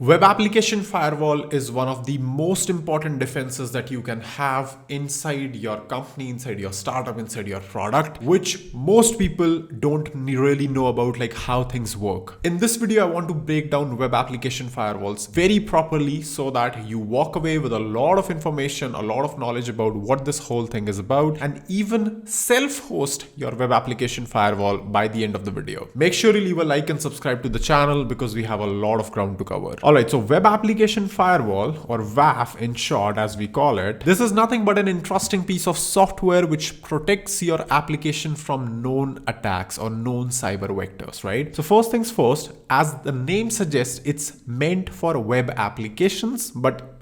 Web application firewall is one of the most important defenses that you can have inside your company, inside your startup, inside your product, which most people don't really know about, like how things work. In this video, I want to break down web application firewalls very properly so that you walk away with a lot of information, a lot of knowledge about what this whole thing is about, and even self-host your web application firewall by the end of the video. Make sure you leave a like and subscribe to the channel because we have a lot of ground to cover. Alright, so web application firewall, or WAF in short as we call it, this is nothing but an interesting piece of software which protects your application from known attacks or known cyber vectors, right? So first things first, as the name suggests, it's meant for web applications, but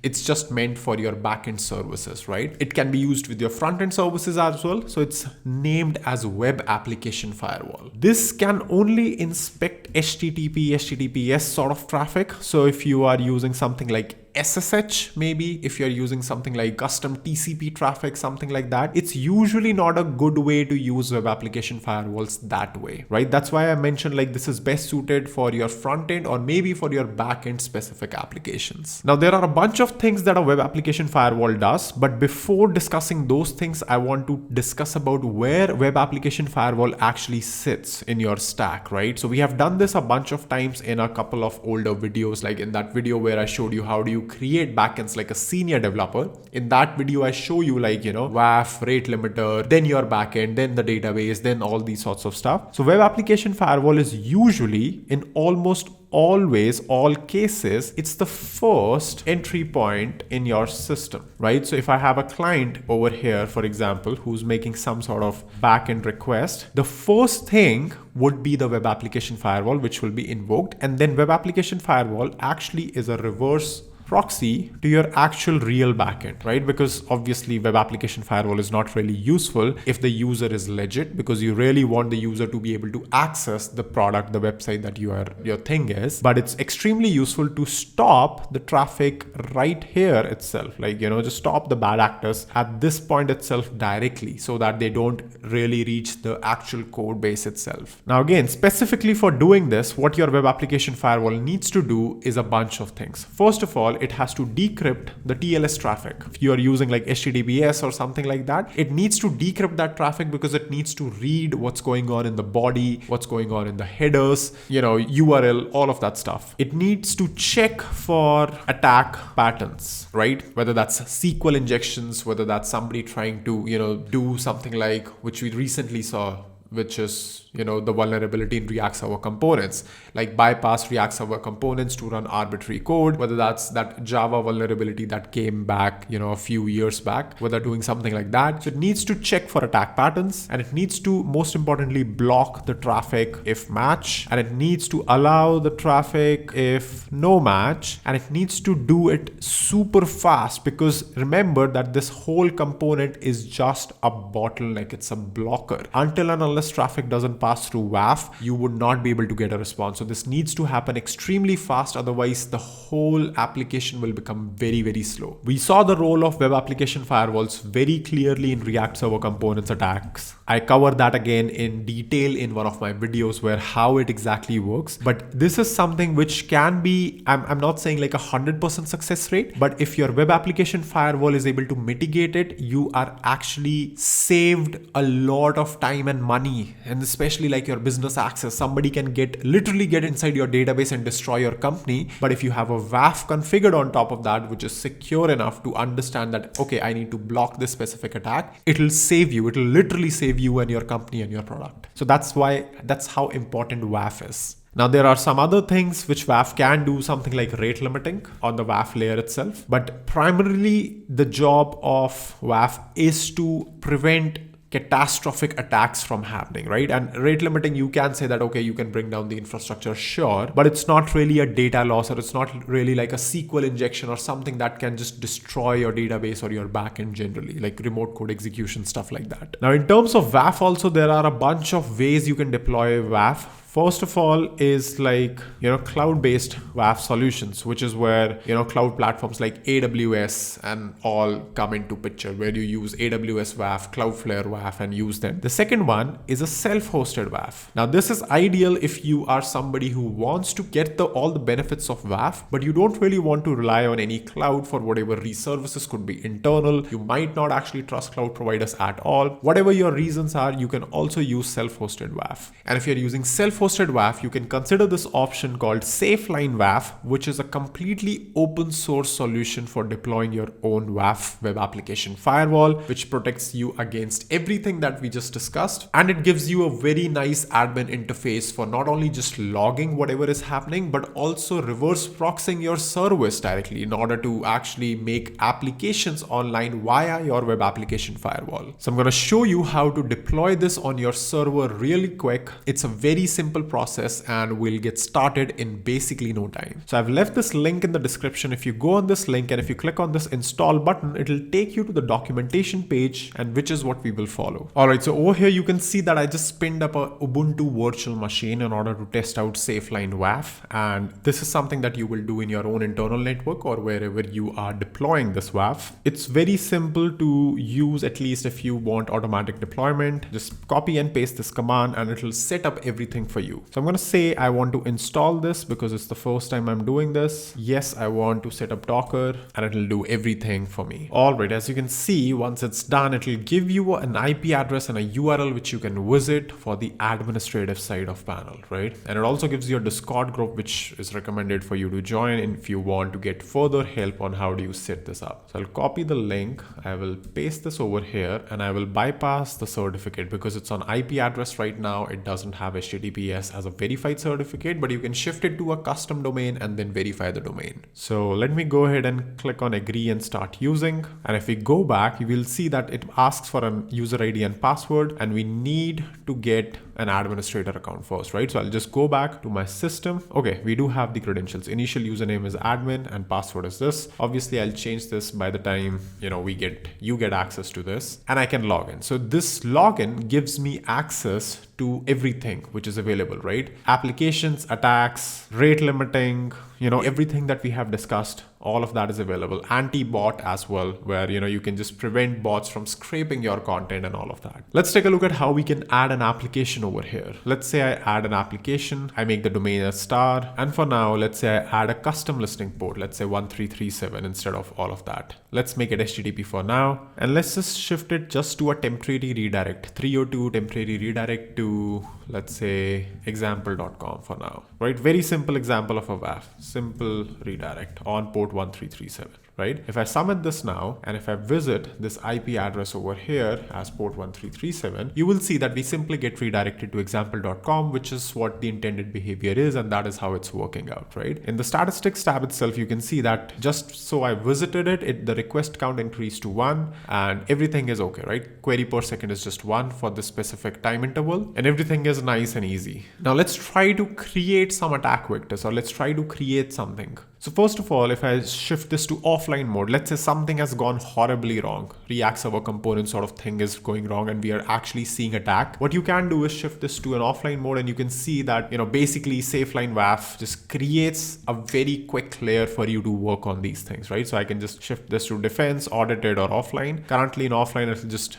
it's just meant for your backend services, right? It can be used with your front-end services as well. So it's named as web application firewall. This can only inspect HTTP, HTTPS sort of traffic. So if you are using something like SSH, maybe if you're using something like custom TCP traffic, something like that, it's usually not a good way to use web application firewalls that way, right? That's why I mentioned like this is best suited for your front end or maybe for your back end specific applications. Now there are a bunch of things that a web application firewall does, but before discussing those things, I want to discuss about where web application firewall actually sits in your stack, right? So we have done this a bunch of times in a couple of older videos, like in that video where I showed you how do you create backends like a senior developer. In that video, I show you like, WAF, rate limiter, then your backend, then the database, then all these sorts of stuff. So web application firewall is usually in almost always all cases, it's the first entry point in your system, right? So if I have a client over here, for example, who's making some sort of backend request, the first thing would be the web application firewall, which will be invoked. And then web application firewall actually is a reverse proxy to your actual real backend, right? Because obviously web application firewall is not really useful if the user is legit, because you really want the user to be able to access the product, the website that your thing is. But it's extremely useful to stop the traffic right here itself, like, just stop the bad actors at this point itself directly so that they don't really reach the actual code base itself. Now again, specifically for doing this, what your web application firewall needs to do is a bunch of things. First of all, it has to decrypt the TLS traffic. If you are using like HTTPS or something like that, it needs to decrypt that traffic because it needs to read what's going on in the body, what's going on in the headers, URL, all of that stuff. It needs to check for attack patterns, right? Whether that's SQL injections, whether that's somebody trying to, do something like which we recently saw, which is, the vulnerability in React Server components, like bypass React Server components to run arbitrary code, whether that's that Java vulnerability that came back, a few years back, whether doing something like that. So it needs to check for attack patterns, and it needs to, most importantly, block the traffic if match, and it needs to allow the traffic if no match, and it needs to do it super fast, because remember that this whole component is just a bottleneck. It's a blocker. Until and unless traffic doesn't pass through WAF, you would not be able to get a response. So this needs to happen extremely fast, otherwise the whole application will become very, very slow. We saw the role of web application firewalls very clearly in React Server components attacks. I cover that again in detail in one of my videos where how it exactly works. But this is something which can be, I'm not saying like 100% success rate, but if your web application firewall is able to mitigate it, you are actually saved a lot of time and money, and especially like your business access. Somebody can literally get inside your database and destroy your company. But if you have a WAF configured on top of that, which is secure enough to understand that, okay, I need to block this specific attack, it'll save you. It'll literally save you and your company and your product. So that's how important WAF is. Now, there are some other things which WAF can do, something like rate limiting on the WAF layer itself. But primarily, the job of WAF is to prevent catastrophic attacks from happening, right? And rate limiting, you can say that, okay, you can bring down the infrastructure, sure, but it's not really a data loss, or it's not really like a SQL injection or something that can just destroy your database or your backend generally, like remote code execution, stuff like that. Now, in terms of WAF also, there are a bunch of ways you can deploy WAF. First of all is like, cloud-based WAF solutions, which is where, cloud platforms like AWS and all come into picture, where you use AWS WAF, Cloudflare WAF and use them. The second one is a self-hosted WAF. Now this is ideal if you are somebody who wants to get all the benefits of WAF, but you don't really want to rely on any cloud for whatever services, could be internal. You might not actually trust cloud providers at all. Whatever your reasons are, you can also use self-hosted WAF. And if you're using self-hosted WAF, you can consider this option called SafeLine WAF, which is a completely open source solution for deploying your own WAF web application firewall, which protects you against everything that we just discussed. And it gives you a very nice admin interface for not only just logging whatever is happening, but also reverse proxying your service directly in order to actually make applications online via your web application firewall. So I'm going to show you how to deploy this on your server really quick. It's a very simple process and we'll get started in basically no time. So I've left this link in the description. If you go on this link and if you click on this install button, it'll take you to the documentation page, and which is what we will follow. All right, so over here you can see that I just spinned up a Ubuntu virtual machine in order to test out SafeLine WAF, and this is something that you will do in your own internal network or wherever you are deploying this WAF. It's very simple to use, at least if you want automatic deployment. Just copy and paste this command and it'll set up everything for you. So I'm going to say I want to install this because it's the first time I'm doing this. Yes, I want to set up Docker, and it'll do everything for me. All right, as you can see, once it's done, it'll give you an IP address and a URL which you can visit for the administrative side of panel, right? And it also gives you a Discord group which is recommended for you to join if you want to get further help on how do you set this up. So I'll copy the link, I will paste this over here, and I will bypass the certificate because it's on IP address right now. It doesn't have HTTPS as a verified certificate, but you can shift it to a custom domain and then verify the domain. So let me go ahead and click on agree and start using. And if we go back, you will see that it asks for an user ID and password, and we need to get an administrator account first, right? So I'll just go back to my system. Okay, we do have the credentials. Initial username is admin and password is this. Obviously, I'll change this by the time, you get access to this, and I can log in. So this login gives me access to everything which is available, right? Applications, attacks, rate limiting, everything that we have discussed, all of that is available. Anti-bot as well, where, you can just prevent bots from scraping your content and all of that. Let's take a look at how we can add an application over here. Let's say I add an application, I make the domain as star. And for now, let's say I add a custom listing port, let's say 1337 instead of all of that. Let's make it HTTP for now. And let's just shift it just to a temporary redirect, 302 temporary redirect to, let's say, example.com for now, right? Very simple example of a WAF, simple redirect on port 1337, right? If I submit this now, and if I visit this IP address over here as port 1337, you will see that we simply get redirected to example.com, which is what the intended behavior is, and that is how it's working out, right? In the statistics tab itself, you can see that just so I visited it, the request count increased to 1 and everything is okay, right? Query per second is just 1 for this specific time interval, and everything is nice and easy. Now let's try to create some attack vectors, or let's try to create something. So first of all, if I shift this to offline mode, let's say something has gone horribly wrong, React server component sort of thing is going wrong and we are actually seeing attack. What you can do is shift this to an offline mode, and you can see that, basically SafeLine WAF just creates a very quick layer for you to work on these things, right? So I can just shift this to defense, audited or offline. Currently in offline,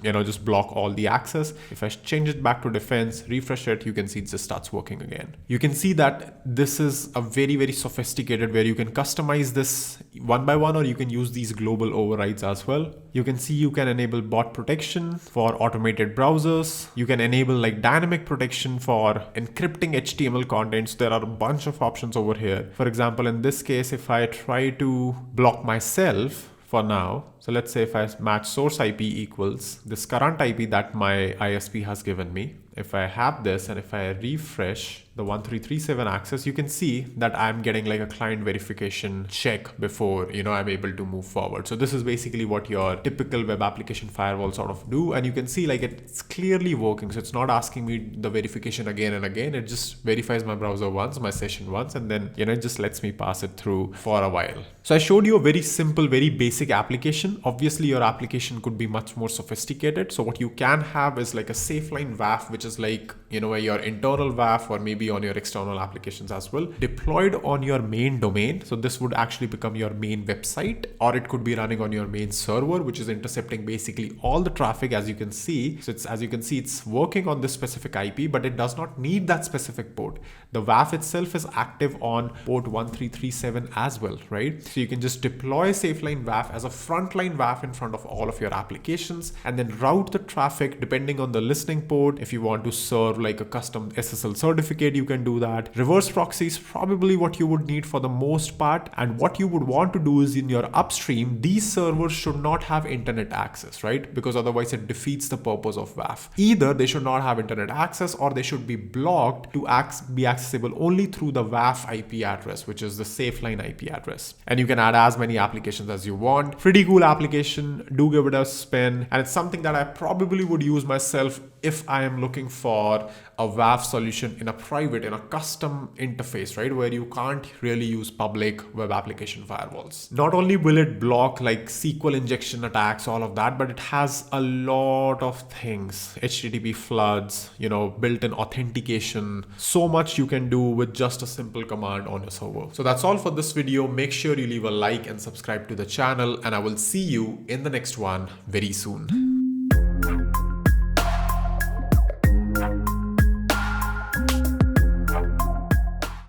it'll just block all the access. If I change it back to defense, refresh it, you can see it just starts working again. You can see that this is a very, very sophisticated, where you can customize this one by one, or you can use these global overrides as well. You can see you can enable bot protection for automated browsers. You can enable like dynamic protection for encrypting HTML contents. There are a bunch of options over here. For example, in this case, if I try to block myself for now, so let's say if I match source IP equals this current IP that my ISP has given me, if I have this and if I refresh the 1337 access, you can see that I'm getting like a client verification check before, I'm able to move forward. So this is basically what your typical web application firewall sort of do. And you can see like it's clearly working. So it's not asking me the verification again and again. It just verifies my browser once, my session once, and then, it just lets me pass it through for a while. So I showed you a very simple, very basic application. Obviously your application could be much more sophisticated. So what you can have is like a SafeLine WAF, which is like, your internal WAF or maybe on your external applications as well, deployed on your main domain. So this would actually become your main website, or it could be running on your main server, which is intercepting basically all the traffic, as you can see. So it's working on this specific IP, but it does not need that specific port. The WAF itself is active on port 1337 as well, right? So you can just deploy SafeLine WAF as a frontline WAF in front of all of your applications, and then route the traffic depending on the listening port. If you want to serve like a custom SSL certificate, you can do that. Reverse proxy is probably what you would need for the most part. And what you would want to do is in your upstream, these servers should not have internet access, right? Because otherwise it defeats the purpose of WAF. Either they should not have internet access, or they should be blocked to be accessible only through the WAF IP address, which is the SafeLine IP address. And you can add as many applications as you want. Pretty cool application. Do give it a spin. And it's something that I probably would use myself if I am looking for a WAF solution in a custom interface, right? Where you can't really use public web application firewalls. Not only will it block like SQL injection attacks, all of that, but it has a lot of things. HTTP floods, built-in authentication. So much you can do with just a simple command on your server. So that's all for this video. Make sure you leave a like and subscribe to the channel, and I will see you in the next one very soon.